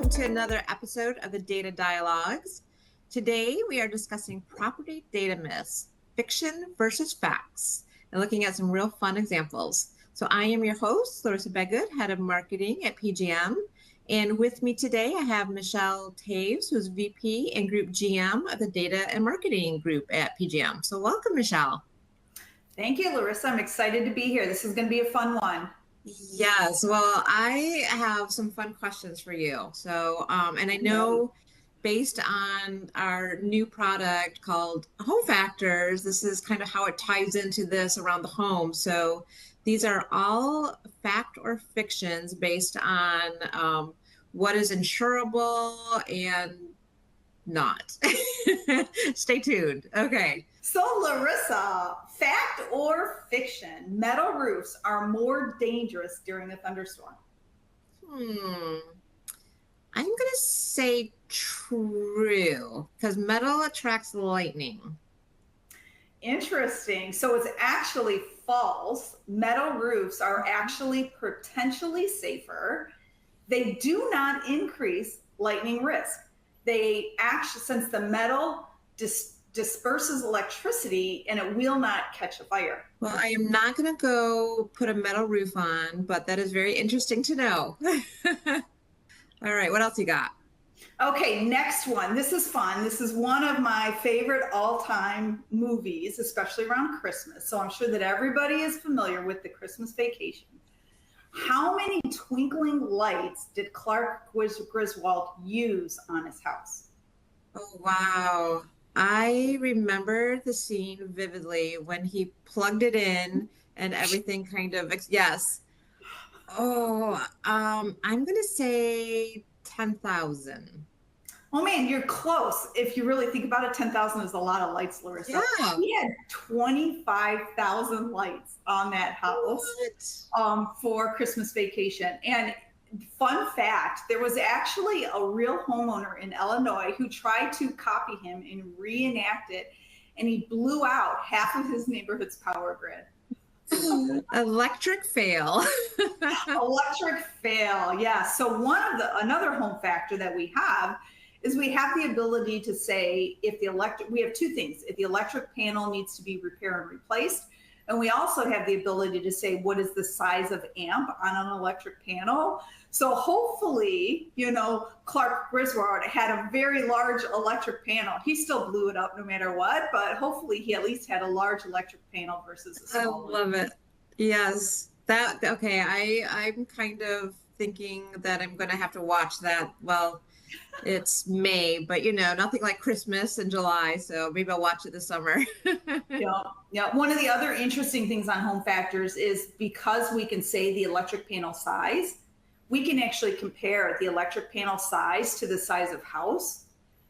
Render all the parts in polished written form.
welcome to another episode of the Data Dialogues. Today we are discussing property data myths, fiction versus facts, and looking at some real fun examples. So I am your host, Larisa Bedgood, Head of Marketing at PGM. And with me today, I have Michelle Taves, who's VP and Group GM of the Data and Marketing Group at PGM. So welcome, Michelle. Thank you, Larissa. I'm excited to be here. This is going to be a fun one. Yes, well, I have some fun questions for you. So, and I know based on our new product called Home Factors, this is kind of how it ties into this around the home. So these are all fact or fictions based on what is insurable and not. Stay tuned. Okay. So, Larissa, fact or fiction, metal roofs are more dangerous during a thunderstorm? I'm going to say true, because metal attracts lightning. Interesting. So it's actually false. Metal roofs are actually potentially safer. They do not increase lightning risk. They actually, since the metal disperses electricity and it will not catch a fire. Well, I am not going to go put a metal roof on, but that is very interesting to know. All right, what else you got? Okay, next one. This is fun. This is one of my favorite all-time movies, especially around Christmas. So I'm sure that everybody is familiar with The Christmas Vacation. How many twinkling lights did Clark Griswold use on his house? Oh, wow. I remember the scene vividly when he plugged it in and everything kind of, yes. Oh, I'm going to say 10,000. Oh man, you're close. If you really think about it, 10,000 is a lot of lights, Larissa. Yeah. He had 25,000 lights on that house for Christmas Vacation. And fun fact, there was actually a real homeowner in Illinois who tried to copy him and reenact it, and he blew out half of his neighborhood's power grid. Electric fail. Electric fail, yeah. So another home factor that we have is we have the ability to say we have two things. If the electric panel needs to be repaired and replaced, and we also have the ability to say what is the size of amp on an electric panel. So hopefully, Clark Griswold had a very large electric panel. He still blew it up no matter what, but hopefully he at least had a large electric panel versus a small one. I love it. Yes. Okay. I'm kind of thinking that I'm going to have to watch that. Well, it's May, but nothing like Christmas in July. So maybe I'll watch it this summer. Yeah. One of the other interesting things on Home Factors is because we can say the electric panel size, we can actually compare the electric panel size to the size of house.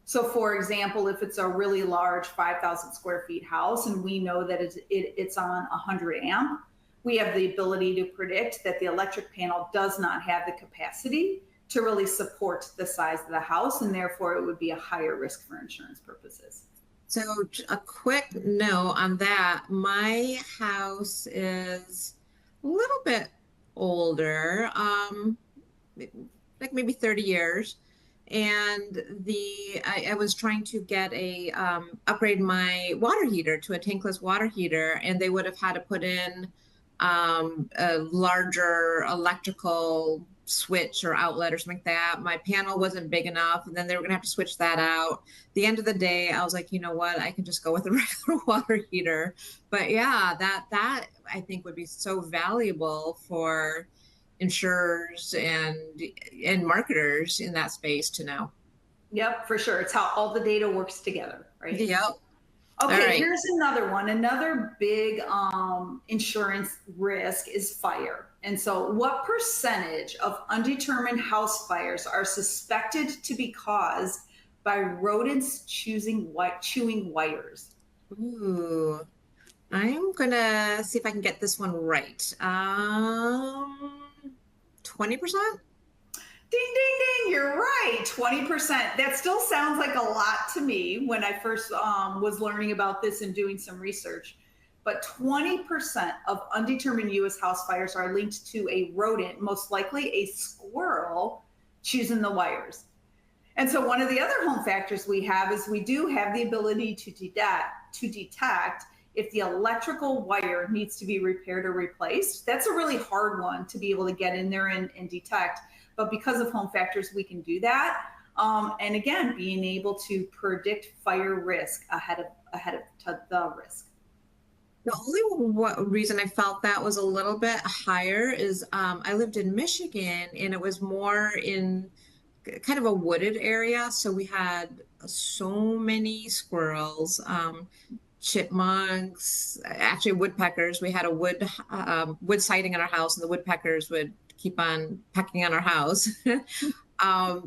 So for example, if it's a really large 5,000 square feet house and we know that it's on 100 amp, we have the ability to predict that the electric panel does not have the capacity to really support the size of the house, and therefore it would be a higher risk for insurance purposes. So a quick note on that, my house is a little bit older, like maybe 30 years. And I was trying to get upgrade my water heater to a tankless water heater, and they would have had to put in a larger electrical switch or outlet or something like that. My panel wasn't big enough, and then they were gonna have to switch that out. At the end of the day, I was like, you know what, I can just go with a regular water heater. But yeah, that I think would be so valuable for insurers and marketers in that space to know. Yep, for sure. It's how all the data works together, right? Yep. Okay, right. Here's another one. Another big insurance risk is fire. And so what percentage of undetermined house fires are suspected to be caused by rodents chewing wires? Ooh, I'm gonna see if I can get this one right. 20%? Ding, ding, ding, you're right, 20%. That still sounds like a lot to me when I first was learning about this and doing some research. But 20% of undetermined U.S. house fires are linked to a rodent, most likely a squirrel, choosing the wires. And so one of the other home factors we have is we do have the ability to detect if the electrical wire needs to be repaired or replaced. That's a really hard one to be able to get in there and detect. But because of home factors, we can do that. And again, being able to predict fire risk ahead of the risk. The only reason I felt that was a little bit higher is I lived in Michigan and it was more in kind of a wooded area. So we had so many squirrels, chipmunks, actually woodpeckers. We had a wood siding in our house, and the woodpeckers would keep on pecking on our house.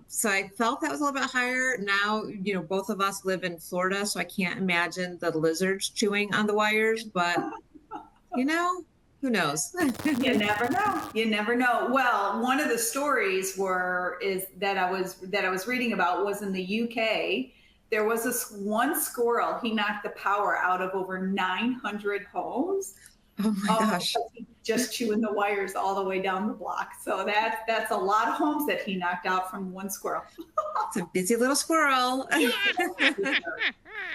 So I felt that was a little bit higher. Now, both of us live in Florida, so I can't imagine the lizards chewing on the wires, but you know, who knows? You never know. You never know. Well, one of the stories is that I was reading about was in the UK. There was this one squirrel. He knocked the power out of over 900 homes. Oh my gosh. Just chewing the wires all the way down the block. So that's a lot of homes that he knocked out from one squirrel. It's a busy little squirrel.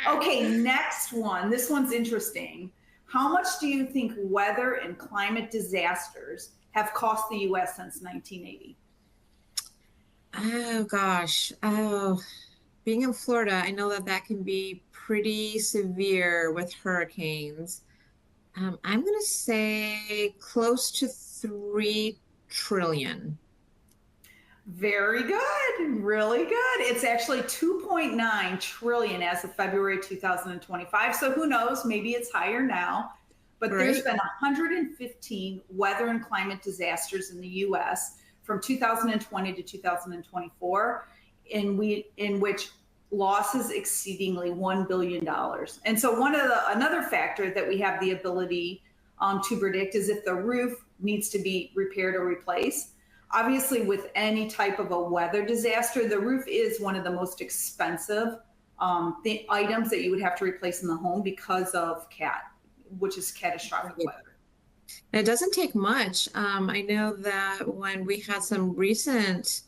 Okay, next one. This one's interesting. How much do you think weather and climate disasters have cost the US since 1980? Oh gosh. Oh, being in Florida, I know that can be pretty severe with hurricanes. I'm going to say close to 3 trillion. Very good. Really good. It's actually 2.9 trillion as of February 2025. So who knows? Maybe it's higher now. But there's been 115 weather and climate disasters in the US from 2020 to 2024, in which losses exceedingly $1 billion. And so another factor that we have the ability to predict is if the roof needs to be repaired or replaced. Obviously, with any type of a weather disaster, the roof is one of the most expensive items that you would have to replace in the home because of which is catastrophic weather. And it doesn't take much. I know that when we had some recent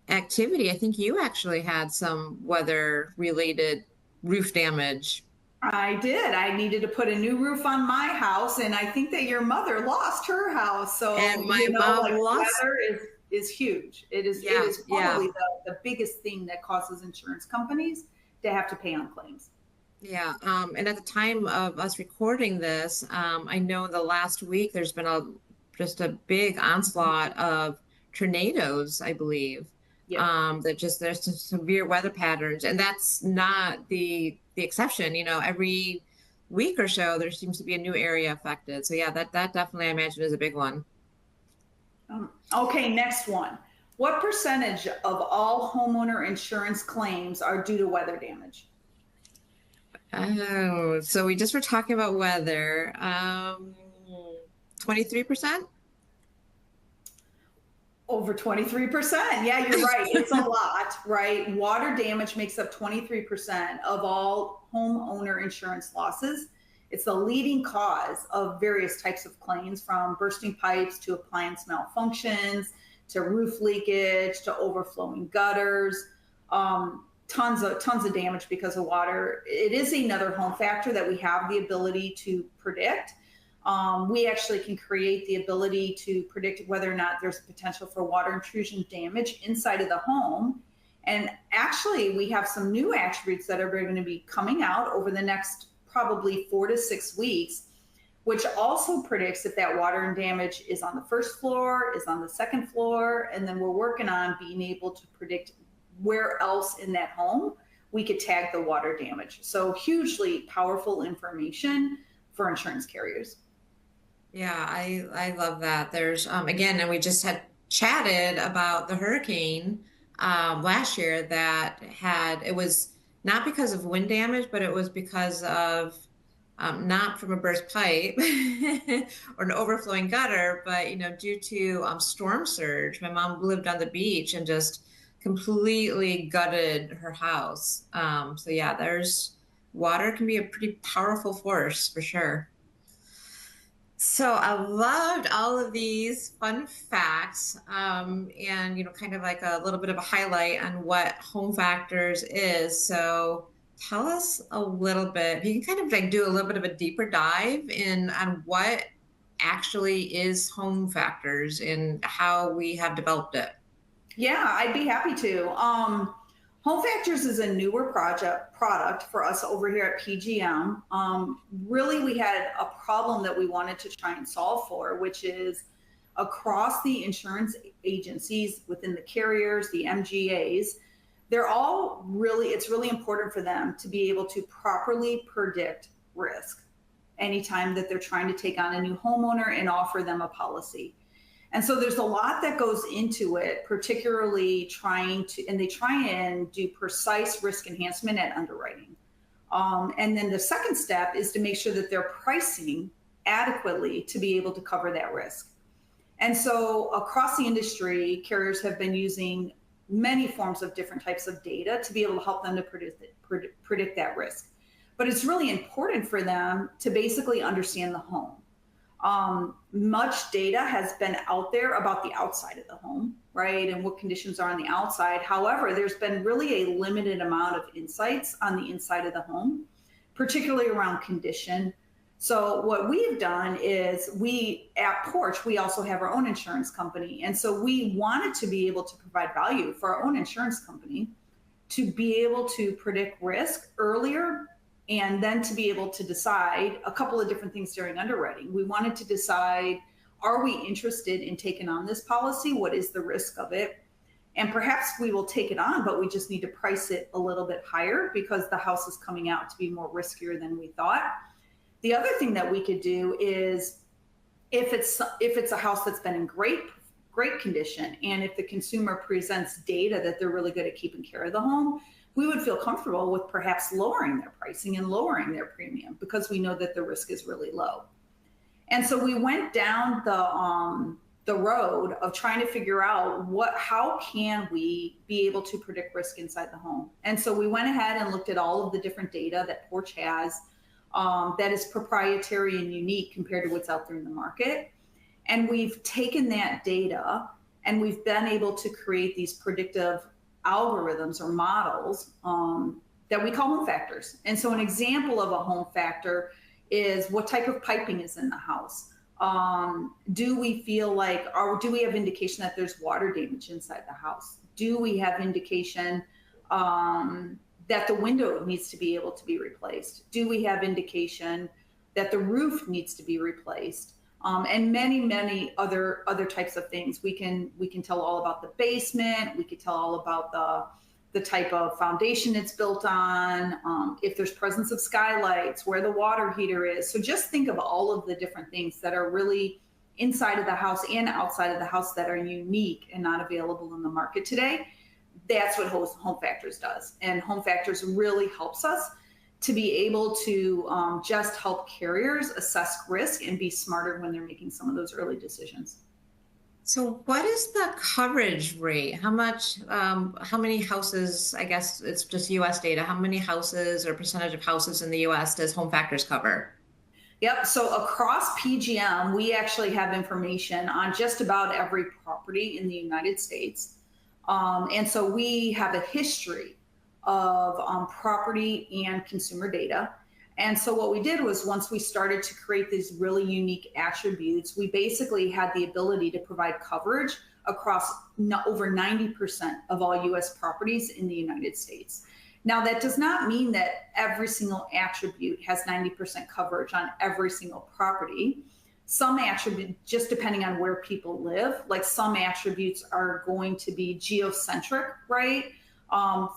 activity, I think you actually had some weather-related roof damage. I did. I needed to put a new roof on my house, and I think that your mother lost her house. So And my mom lost. Weather is huge. It is probably the biggest thing that causes insurance companies to have to pay on claims. Yeah. And at the time of us recording this, I know the last week there's been just a big onslaught of tornadoes, I believe. Yeah. There's some severe weather patterns, and that's not the exception. Every week or so there seems to be a new area affected. So yeah, that definitely I imagine is a big one. Okay, next one. What percentage of all homeowner insurance claims are due to weather damage? Oh, so we just were talking about weather. 23%? Over 23%. Yeah, you're right. It's a lot, right? Water damage makes up 23% of all homeowner insurance losses. It's the leading cause of various types of claims, from bursting pipes to appliance malfunctions to roof leakage to overflowing gutters. Tons of damage because of water. It is another home factor that we have the ability to predict. We actually can create the ability to predict whether or not there's potential for water intrusion damage inside of the home. And actually, we have some new attributes that are going to be coming out over the next probably 4 to 6 weeks, which also predicts if that water and damage is on the first floor, is on the second floor, and then we're working on being able to predict where else in that home we could tag the water damage. So hugely powerful information for insurance carriers. Yeah, I love that. There's again, and we just had chatted about the hurricane last year it was not because of wind damage, but it was because of not from a burst pipe or an overflowing gutter, but due to storm surge. My mom lived on the beach and just completely gutted her house. So yeah, water can be a pretty powerful force for sure. So I loved all of these fun facts, and kind of like a little bit of a highlight on what Home Factors is. So tell us a little bit. You can kind of like do a little bit of a deeper dive in on what actually is Home Factors and how we have developed it. Yeah, I'd be happy to. Home Factors is a newer product for us over here at PGM. Really, we had a problem that we wanted to try and solve for, which is across the insurance agencies within the carriers, the MGAs, they're all really, it's really important for them to be able to properly predict risk anytime that they're trying to take on a new homeowner and offer them a policy. And so there's a lot that goes into it, particularly trying to, and they try and do precise risk enhancement at underwriting. And then the second step is to make sure that they're pricing adequately to be able to cover that risk. And so across the industry, carriers have been using many forms of different types of data to be able to help them to predict that risk. But it's really important for them to basically understand the home. Much data has been out there about the outside of the home, right? And what conditions are on the outside. However, there's been really a limited amount of insights on the inside of the home, particularly around condition. So what we've done is we at Porch, we also have our own insurance company. And so we wanted to be able to provide value for our own insurance company to be able to predict risk earlier and then to be able to decide a couple of different things during underwriting. We wanted to decide, are we interested in taking on this policy? What is the risk of it? And perhaps we will take it on, but we just need to price it a little bit higher because the house is coming out to be more riskier than we thought. The other thing that we could do is if it's a house that's been in great condition, and if the consumer presents data that they're really good at keeping care of the home, we would feel comfortable with perhaps lowering their pricing and lowering their premium because we know that the risk is really low. And so we went down the road of trying to figure out how can we be able to predict risk inside the home. And so we went ahead and looked at all of the different data that Porch has that is proprietary and unique compared to what's out there in the market. And we've taken that data and we've been able to create these predictive algorithms or models that we call home factors. And so an example of a home factor is what type of piping is in the house. Do we feel like, or do we have indication that there's water damage inside the house? Do we have indication that the window needs to be able to be replaced? Do we have indication that the roof needs to be replaced? And many other types of things. We can tell all about the basement. We could tell all about the type of foundation it's built on, if there's presence of skylights, where the water heater is. So just think of all of the different things that are really inside of the house and outside of the house that are unique and not available in the market today. That's what Home Factors does. And Home Factors really helps us to be able to just help carriers assess risk and be smarter when they're making some of those early decisions. So what is the coverage rate? How much, how many houses, I guess it's just US data, how many houses or percentage of houses in the US does Home Factors cover? Yep. So across PGM, we actually have information on just about every property in the United States. And so we have a history of property and consumer data. And so what we did was once we started to create these really unique attributes, we basically had the ability to provide coverage across over 90% of all US properties in the United States. Now, that does not mean that every single attribute has 90% coverage on every single property. Some attributes, just depending on where people live, like some attributes are going to be geocentric, right?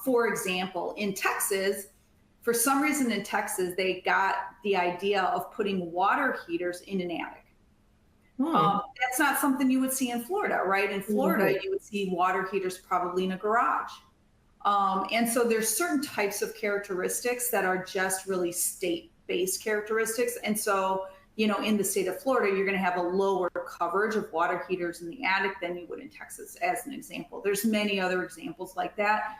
For example, in Texas, for some reason in Texas, they got the idea of putting water heaters in an attic. That's not something you would see in Florida, right? In Florida, you would see water heaters probably in a garage. And so there's certain types of characteristics that are just really state-based characteristics. And so, you know, in the state of Florida, you're going to have a lower coverage of water heaters in the attic than you would in Texas, as an example. There's many other examples like that.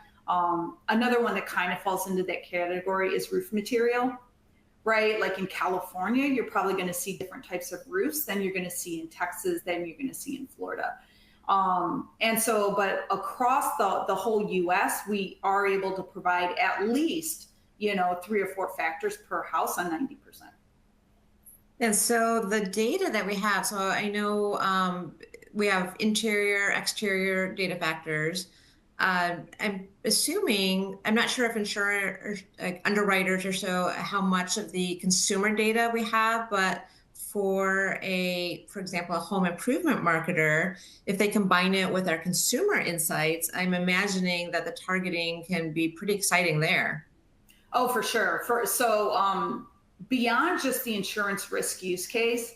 Another one that kind of falls into that category is roof material, right? Like in California, you're probably going to see different types of roofs than you're going to see in Texas, than you're going to see in Florida. And so, but across the whole US, we are able to provide at least, 3 or 4 factors per house on 90%. And so the data that we have, so I know we have interior, exterior data factors. I'm assuming, I'm not sure if insurers, like underwriters or so, how much of the consumer data we have, but for example, a home improvement marketer, if they combine it with our consumer insights, I'm imagining that the targeting can be pretty exciting there. Oh, for sure. Beyond just the insurance risk use case,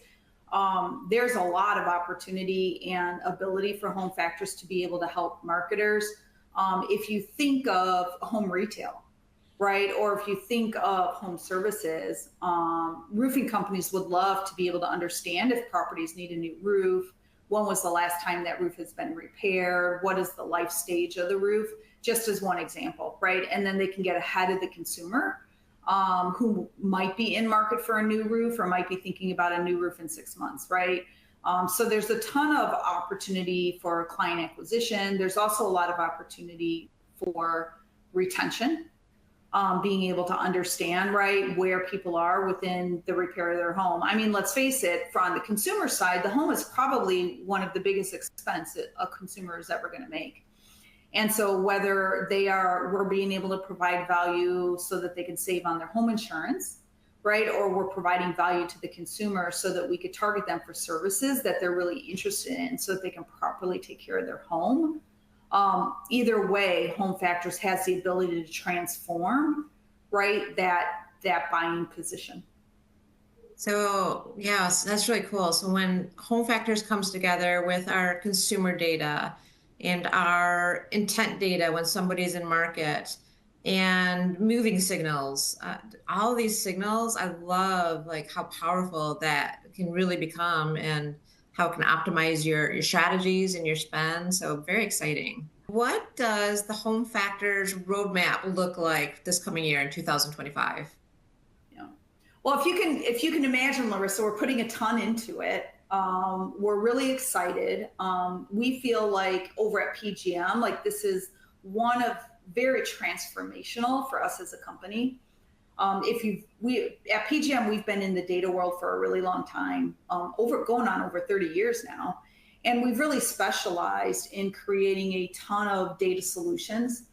there's a lot of opportunity and ability for Home Factors to be able to help marketers. If you think of home retail, right, or if you think of home services, roofing companies would love to be able to understand if properties need a new roof. When was the last time that roof has been repaired? What is the life stage of the roof? Just as one example, right? And then they can get ahead of the consumer who might be in market for a new roof or might be thinking about a new roof in 6 months, right? So there's a ton of opportunity for client acquisition. There's also a lot of opportunity for retention, being able to understand, right, where people are within the repair of their home. I mean, let's face it, from the consumer side, the home is probably one of the biggest expenses a consumer is ever going to make. And so whether we're being able to provide value so that they can save on their home insurance, right? Or we're providing value to the consumer so that we could target them for services that they're really interested in so that they can properly take care of their home. Either way, Home Factors has the ability to transform, right, that buying position. So yes, that's really cool. So when Home Factors comes together with our consumer data and our intent data when somebody's in market and moving signals, all these signals, I love like how powerful that can really become and how it can optimize your strategies and your spend. So very exciting. What does the Home Factors roadmap look like this coming year in 2025? Yeah. Well, if you can imagine, Larissa, we're putting a ton into it. We're really excited. We feel like over at PGM, like this is one of very transformational for us as a company. At PGM, we've been in the data world for a really long time, going on over 30 years now. And we've really specialized in creating a ton of data solutions.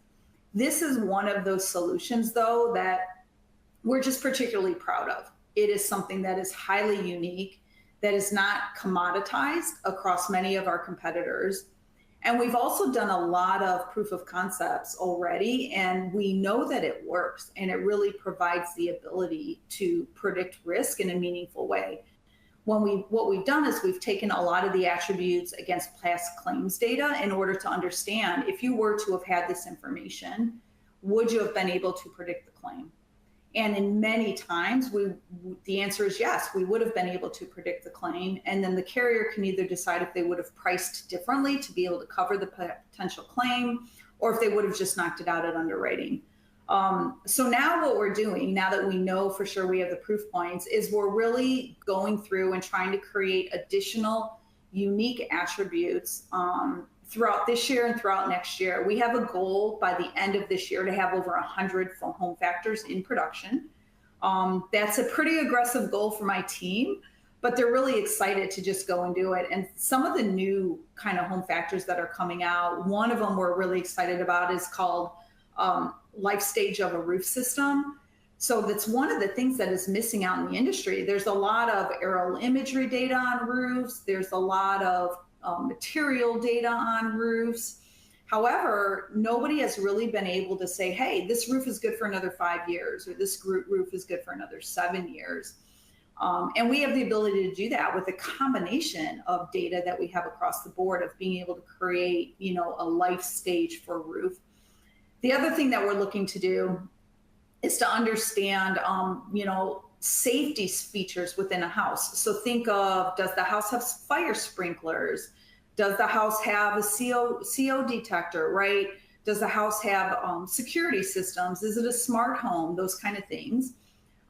This is one of those solutions, though, that we're just particularly proud of. It is something that is highly unique, that is not commoditized across many of our competitors. And we've also done a lot of proof of concepts already, and we know that it works, and it really provides the ability to predict risk in a meaningful way. What we've done is we've taken a lot of the attributes against past claims data in order to understand if you were to have had this information, would you have been able to predict the claim? And in many times, the answer is yes, we would have been able to predict the claim. And then the carrier can either decide if they would have priced differently to be able to cover the potential claim, or if they would have just knocked it out at underwriting. So now what we're doing, now that we know for sure we have the proof points, is we're really going through and trying to create additional unique attributes throughout this year and throughout next year. We have a goal by the end of this year to have over 100 Home Factors in production. That's a pretty aggressive goal for my team, but they're really excited to just go and do it. And some of the new kind of Home Factors that are coming out, one of them we're really excited about is called life stage of a roof system. So that's one of the things that is missing out in the industry. There's a lot of aerial imagery data on roofs. There's a lot of material data on roofs. However, nobody has really been able to say, hey, this roof is good for another 5 years, or this roof is good for another 7 years. And we have the ability to do that with a combination of data that we have across the board of being able to create, a life stage for a roof. The other thing that we're looking to do is to understand, safety features within a house. So think of, does the house have fire sprinklers? Does the house have a CO detector, right? Does the house have security systems? Is it a smart home? Those kind of things.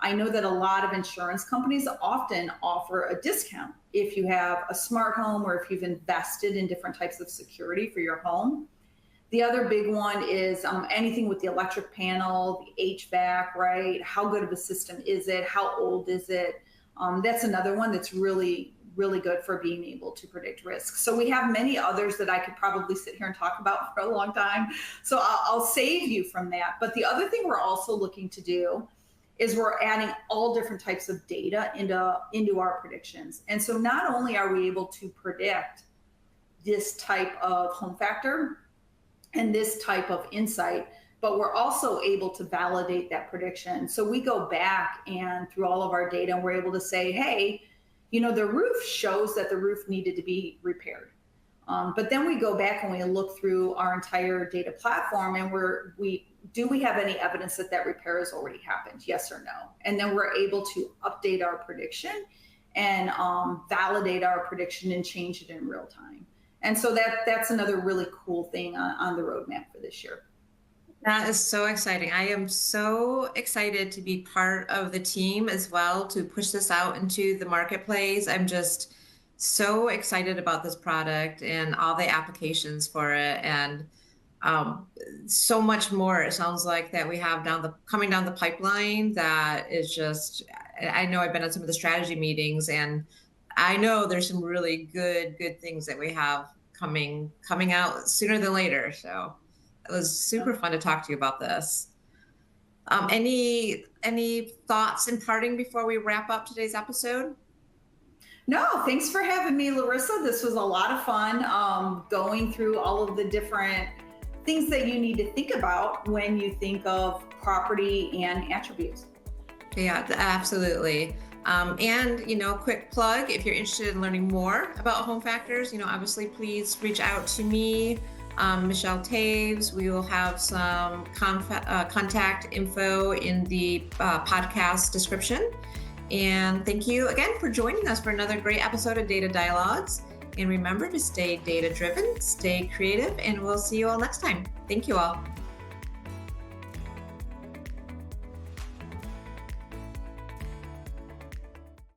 I know that a lot of insurance companies often offer a discount if you have a smart home or if you've invested in different types of security for your home. The other big one is anything with the electric panel, the HVAC, right? How good of a system is it? How old is it? That's another one that's really, really good for being able to predict risk. So we have many others that I could probably sit here and talk about for a long time. So I'll save you from that. But the other thing we're also looking to do is we're adding all different types of data into our predictions. And so not only are we able to predict this type of home factor and this type of insight, but we're also able to validate that prediction. So we go back and through all of our data, and we're able to say, hey, the roof shows that the roof needed to be repaired. But then we go back and we look through our entire data platform, and do we have any evidence that that repair has already happened? Yes or no? And then we're able to update our prediction and validate our prediction and change it in real time. And so that's another really cool thing on the roadmap for this year. That is so exciting. I am so excited to be part of the team as well to push this out into the marketplace. I'm just so excited about this product and all the applications for it, and so much more. It sounds like that we have coming down the pipeline. That is just, I know I've been at some of the strategy meetings, and I know there's some really good things that we have coming out sooner than later. So it was super fun to talk to you about this. Any thoughts in parting before we wrap up today's episode? No, thanks for having me, Larissa. This was a lot of fun going through all of the different things that you need to think about when you think of property and attributes. Yeah, absolutely. And, quick plug, if you're interested in learning more about home factors, obviously please reach out to me, Michelle Taves. We will have some contact info in the podcast description. And thank you again for joining us for another great episode of Data Dialogues. And remember to stay data-driven, stay creative, and we'll see you all next time. Thank you all.